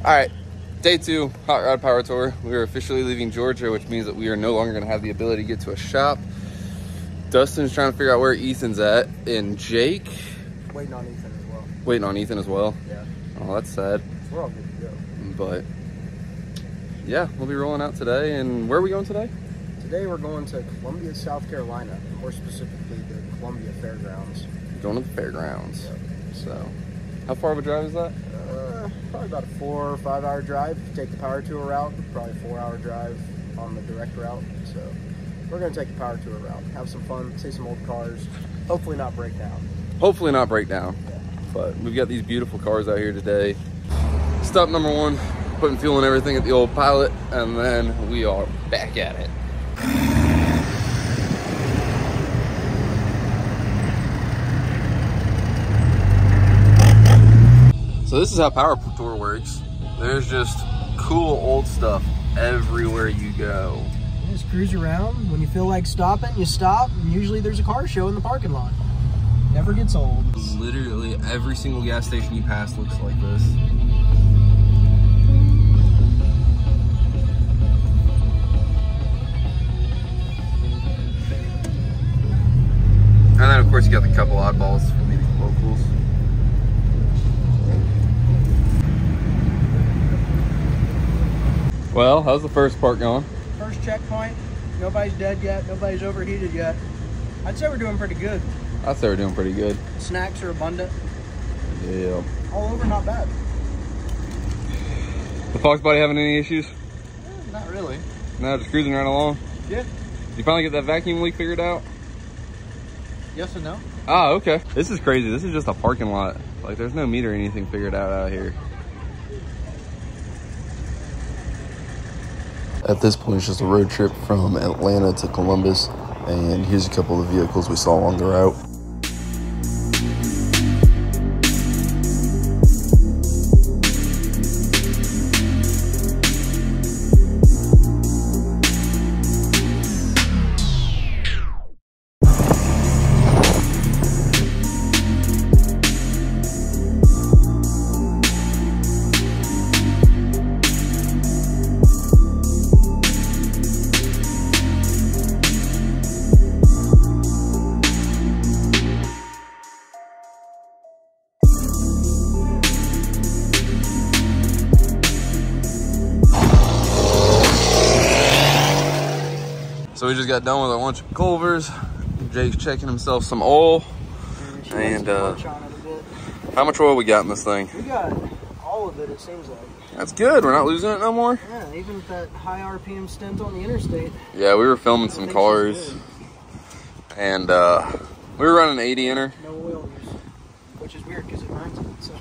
All right, day 2, Hot Rod Power Tour. We are officially leaving Georgia, which means that we are no longer gonna have the ability to get to a shop. Dustin's trying to figure out where Ethan's at, and Jake. Waiting on Ethan as well. Waiting on Ethan as well? Yeah. Oh, that's sad. We're all good to go. But yeah, we'll be rolling out today. And where are we going today? Today we're going to Columbia, South Carolina, more specifically the Columbia Fairgrounds. Going to the fairgrounds. Yep. So, how far of a drive is that? Probably about a 4 or 5 hour drive. If you take the power tour route, probably a 4-hour drive on the direct route. So we're going to take the power tour route, have some fun, see some old cars, hopefully not break down. Hopefully not break down. Yeah. But we've got these beautiful cars out here today. Stop number 1, putting fuel and everything at the old Pilot, and then we are back at it. So this is how Power Tour works. There's just cool old stuff everywhere you go. You just cruise around. When you feel like stopping, you stop. And usually there's a car show in the parking lot. Never gets old. Literally every single gas station you pass looks like this. And then of course you got the couple oddballs from the locals. Well, how's the first part going? First checkpoint. Nobody's dead yet. Nobody's overheated yet. I'd say we're doing pretty good. I'd say we're doing pretty good. Snacks are abundant. Yeah. All over, not bad. The Fox body having any issues? Not really. No, just cruising right along. Yeah. Did you finally get that vacuum leak figured out? Yes and no. Oh, okay. This is crazy. This is just a parking lot. Like, there's no meter or anything figured out here. At this point, it's just a road trip from Atlanta to Columbus, and here's a couple of vehicles we saw along the route. So we just got done with our lunch at Culver's. Jake's checking himself some oil. And how much oil we got in this thing? We got all of it, it seems like. That's good. We're not losing it no more. Yeah, even with that high RPM stint on the interstate. Yeah, we were filming some cars. And we were running 80 in her. No oil use, which is weird because it burns it. So.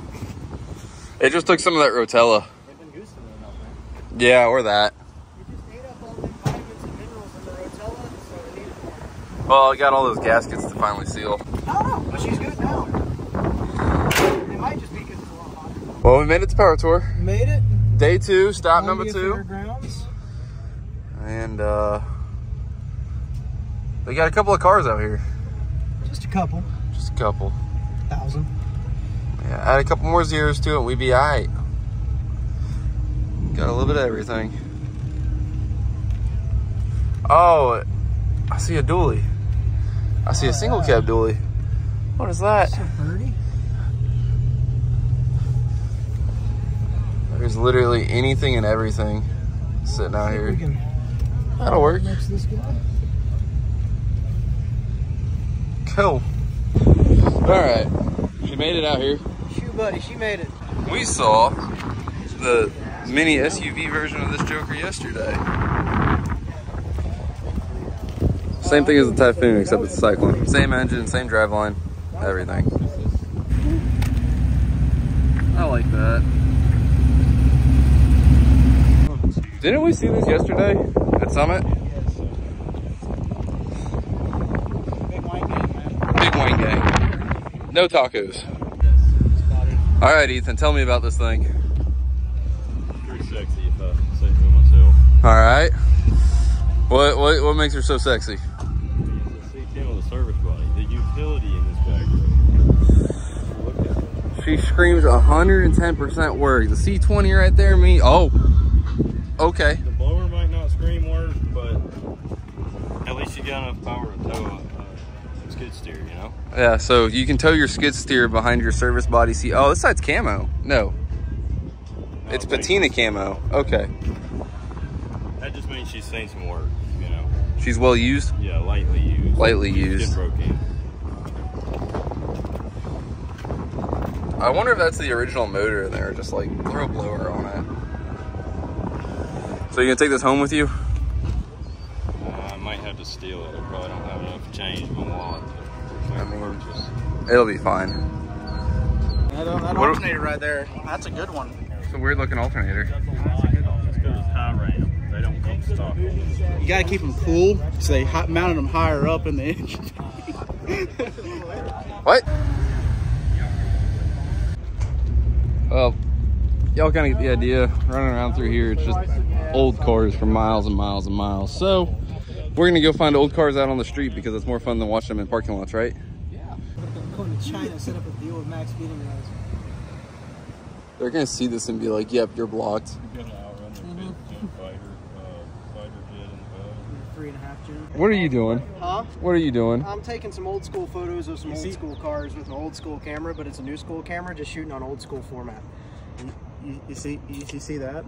It just took some of that Rotella. They've been goosing it enough, man. Yeah, or that. Well, I got all those gaskets to finally seal. Oh, but she's good now. It might just be because it's a lot hotter. Well, we made it to Power Tour. Made it. Day 2, stop number 2. Fairgrounds. And they got a couple of cars out here. Just a couple. Just a couple. 1,000. Yeah, add a couple more zeros to it, we'd be all right. Got a little bit of everything. Oh, I see a dually. I see a single cab dually. What is that? So pretty. There's literally anything and everything sitting out here. That'll work. Next to this guy. Cool. All right, she made it out here. Shoe buddy, she made it. We saw the mini SUV version of this Joker yesterday. Same thing as the Typhoon, except it's a Cyclone. Same engine, same driveline, everything. I like that. Didn't we see this yesterday at Summit? Yes. Big wine gang, man. Big wine gang. No tacos. All right, Ethan, tell me about this thing. Pretty sexy, if I say so myself. All right. What makes her so sexy? The C10 with a service body. The utility in this back room. Look at it. She screams 110% work. The C20 right there, me. Oh, okay. The blower might not scream work, but at least you got enough power to tow a skid steer, you know? Yeah, so you can tow your skid steer behind your service body seat. Oh, this side's camo. No, it's patina camo. Okay. That just means she's seen some work, you know? She's well used? Yeah, lightly used. Lightly used. Broke in. I wonder if that's the original motor in there, just like throw a blower on it. So you gonna take this home with you? I might have to steal it. I probably don't have enough change in my wallet. I mean, it'll be fine. That alternator right there, that's a good one. It's a weird looking alternator. That's a good one. It's because it's high ramp. They don't come stock. You gotta keep them cool, so they mounted them higher up in the engine. What? Well, y'all kind of get the idea. Running around through here, it's just old cars for miles and miles and miles. So we're gonna go find old cars out on the street because it's more fun than watching them in parking lots, right? Yeah. Going to China, set up a deal with Max feeding guys. They're gonna see this and be like, "Yep, you're blocked." You're gonna outrun the fighter jet in the 3.5 Gen. What are you doing? Huh? What are you doing? I'm taking some old school photos of some old school cars with an old school camera, but it's a new school camera, just shooting on old school format. You see that?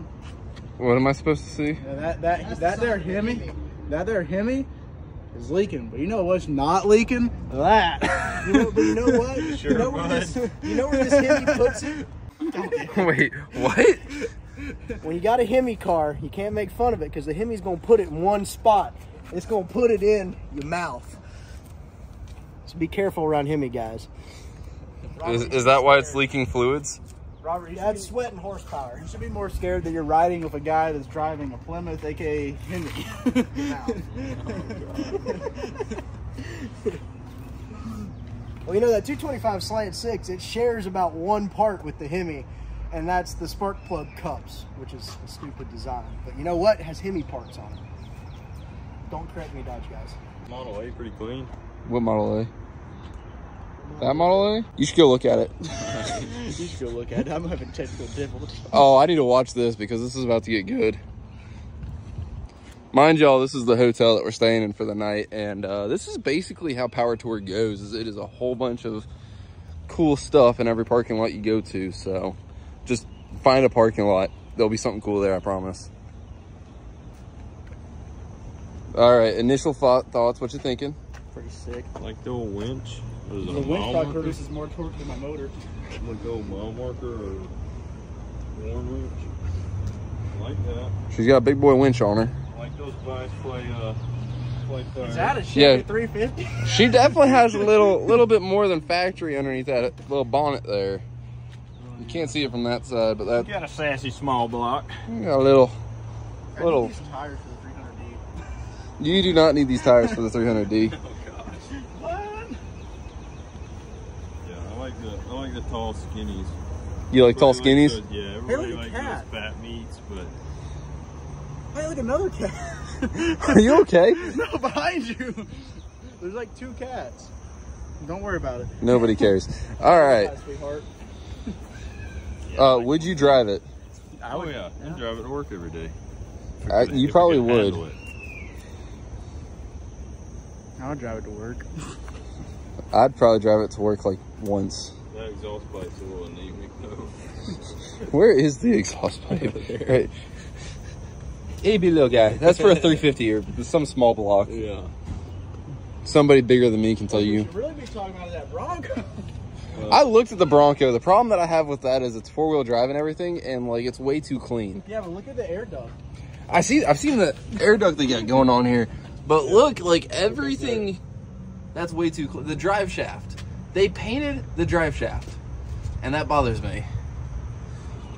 What am I supposed to see? Yeah, that there Hemi is leaking, but you know what's not leaking? That. But you know what? Sure, you know where this Hemi puts it? Wait, what? When you got a Hemi car, you can't make fun of it because the Hemi's gonna put it in one spot. It's gonna put it in your mouth. So be careful around Hemi, guys. Is that why it's leaking fluids? Robert, That's sweat and horsepower. you should be more scared that you're riding with a guy that's driving a Plymouth, aka Hemi. Well, you know that 225 slant 6, it shares about one part with the Hemi, and that's the spark plug cups, which is a stupid design. But you know what? It has Hemi parts on it. Don't correct me, Dodge guys. Model A pretty clean. What Model A? That Model A? You should go look at it. You should go look at it. I'm having technical difficulty. Oh, I need to watch this because this is about to get good. Mind y'all, this is the hotel that we're staying in for the night, and this is basically how Power Tour goes. Is it is a whole bunch of cool stuff in every parking lot you go to. So just find a parking lot. There'll be something cool there, I promise. All right, initial thoughts. What you thinking? Pretty sick. Like the old winch. What is it, The a winch mile probably marker? produces more torque than my motor. Like the old mile marker or worn winch. I like that. She's got a big boy winch on her. I like those guys play tire. Is that a Chevy Yeah. 350? She definitely has a little bit more than factory underneath that little bonnet there. You can't see it from that side, but that Got a sassy small block. got a little. I need these tires for the 300D. You do not need these tires for the 300D. Oh gosh. What? Yeah, I like the tall skinnies. You like tall Everybody skinnies? likes those- yeah, Hey, everybody look at likes cat. those fat meats, but Hey, look, another cat. Are you okay? No, behind you. There's like 2 cats. Don't worry about it. Nobody cares. All right. Hi, sweetheart. Would you drive it? oh yeah, I drive it to work every day. You If probably we could would. handle it. I'll drive it to work. I'd probably drive it to work like once. That exhaust pipe's a little anemic though. Where is the exhaust pipe? Right. Itty bitty little guy. That's for a 350 or some small block. Yeah. Somebody bigger than me can tell You you. should really be talking about that Bronco. I looked at the Bronco. The problem that I have with that is it's 4-wheel drive and everything, and like it's way too clean. Yeah, but look at the air duct. I've seen the air duct they got going on here, but look, like everything, that's way too clean. The drive shaft, they painted the drive shaft, and that bothers me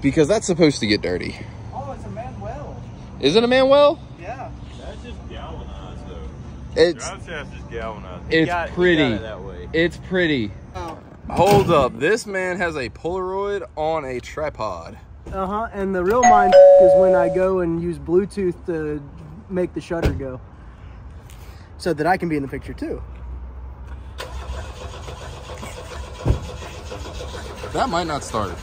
because that's supposed to get dirty. Oh, it's a Manuel. Is it a Manuel? Yeah. That's just galvanized though. It's Drive shaft is galvanized. It's pretty. He got it that way. It's pretty. Oh. Hold up, this man has a Polaroid on a tripod. And the real mind is when I go and use Bluetooth to make the shutter go, so that I can be in the picture too. That might not start.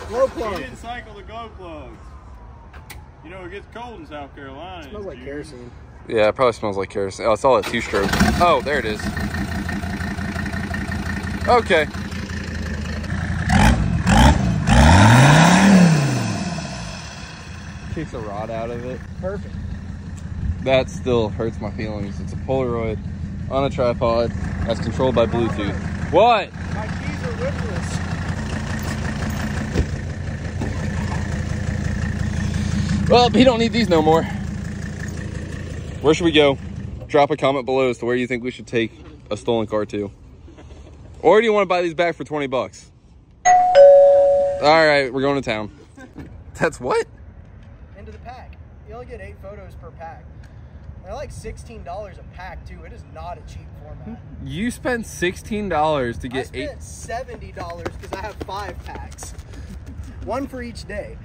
Glow He plug. didn't cycle the glow plugs. You know, it gets cold in South Carolina. Smells like June. kerosene. Yeah, it probably smells like kerosene. Oh, it's all at 2-stroke. Oh, there it is. Okay. Kicks a rod out of it. Perfect. That still hurts my feelings. It's a Polaroid on a tripod that's controlled by Bluetooth. What? My keys are whipless. Well, he don't need these no more. Where should we go? Drop a comment below as to where you think we should take a stolen car to. Or do you want to buy these back for 20 bucks? All right, we're going to town. That's what? Into the pack. You only get 8 photos per pack. They're like $16 a pack too. It is not a cheap format. You spent $16 to I get 8. spent $70 because I have 5 packs. One for each day.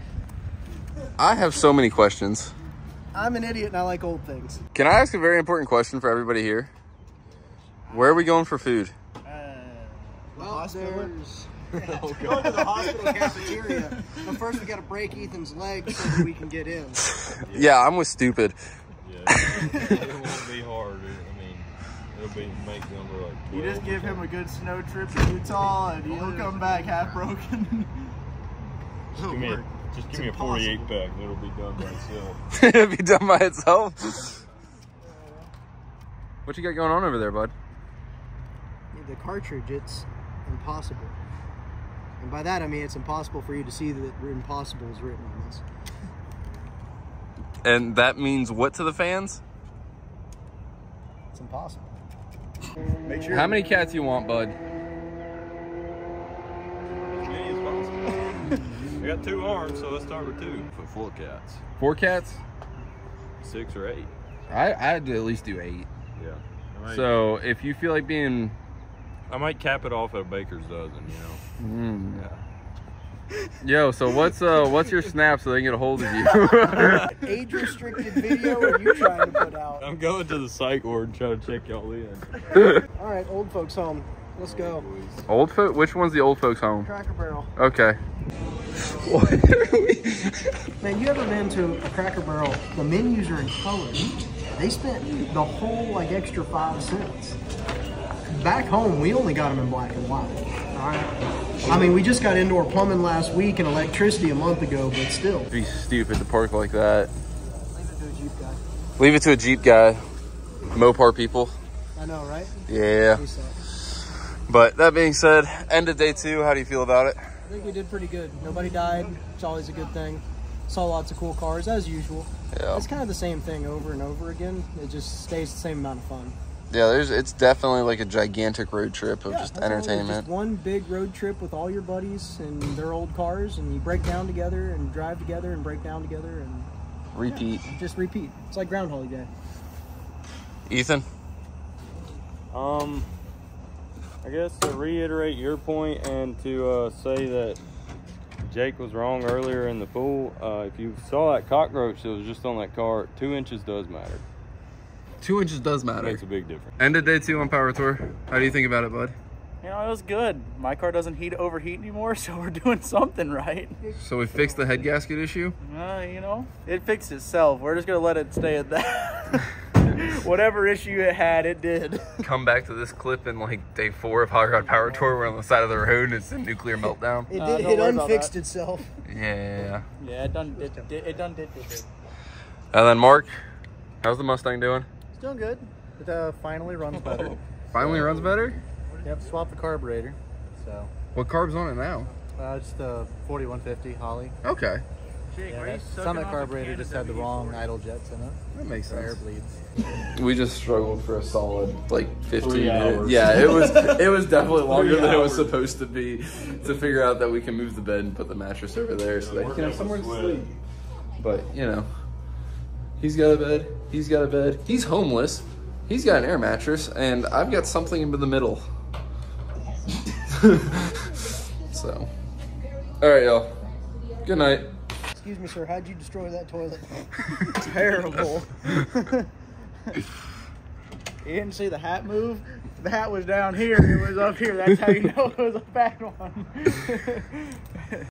I have so many questions. I'm an idiot and I like old things. Can I ask a very important question for everybody here? Where are we going for food? Well, there's... Go to the hospital cafeteria. But first we got to break Ethan's leg so that we can get in. Yeah, I'm with stupid. Yeah, it won't be hard. I mean, it'll be make number like 12. You just give him a good snow trip to Utah and he'll come back half broken. Just give me a 48 pack and it'll be done by itself. It'll be done by itself. What you got going on over there, bud? The cartridge, it's impossible. And by that I mean it's impossible for you to see that impossible is written on this. And that means what to the fans? It's impossible. Make sure. How many cats you want, bud? As many as possible. I got 2 arms, so let's start with 2. For 4 cats. 4 cats? 6 or 8. I'd at least do 8. Yeah. So if you feel like being... I might cap it off at a baker's dozen, you know. Yeah. Yo, so what's your snap so they can get a hold of you? Age restricted video are you trying to put out? I'm going to the psych ward and try to check y'all in. All right, old folks home. Let's go. Old folk? Which one's the old folks home? Cracker Barrel. Okay. What are we... Man, you ever been to a Cracker Barrel? The menus are in color. They spent the whole like extra 5 cents. Back home, we only got them in black and white. All right. I mean, we just got indoor plumbing last week and electricity a month ago, but still. It'd be stupid to park like that. Leave it to a Jeep guy. Leave it to a Jeep guy. Mopar people. I know, right? Yeah. We suck. But that being said, end of day 2. How do you feel about it? I think we did pretty good. Nobody died. It's always a good thing. Saw lots of cool cars, as usual. Yeah. It's kind of the same thing over and over again. It just stays the same amount of fun. Yeah, it's definitely like a gigantic road trip of just that's all it is. entertainment. Just one big road trip with all your buddies and their old cars, and you break down together and drive together and break down together and Repeat. just repeat. It's like Groundhog Day. Ethan? I guess to reiterate your point and to say that Jake was wrong earlier in the pool, if you saw that cockroach that was just on that car, 2 inches does matter. 2 inches does It matter. makes a big difference. End of day 2 on Power Tour. How do you think about it, bud? You know, it was good. My car doesn't overheat anymore, so we're doing something right. So we fixed the head gasket issue? You know, it fixed itself. We're just gonna let it stay at that. Whatever issue it had, it did. Come back to this clip in like day 4 of Hot Rod Power Tour. We're on the side of the road and it's a nuclear meltdown. It don't did. worry It about unfixed that. itself. Yeah. Yeah, it done did. And then Mark, how's the Mustang doing? It's doing good. It finally runs better. Finally runs better? Yep, swapped the carburetor. So, What carb's on it now? just the 4150 Holly. Okay. Jake, Yeah, why are you that sucking Summit off carburetor a just can had the of wrong WD-40? idle jets in it. That makes So air sense. bleeds. We just struggled for a solid like 15 3 minutes. hours. Yeah, it was definitely longer 3 than it was hours. supposed to be to figure out that we can move the bed and put the mattress over there so that he can have somewhere to sleep. But, you know, he's got a bed, he's got a bed, he's homeless, he's got an air mattress, and I've got something in the middle. So, all right, y'all. Good night. Excuse me, sir. How'd you destroy that toilet? Terrible. You didn't see the hat move? that was down here. It was up here. That's how you know it was a bad one.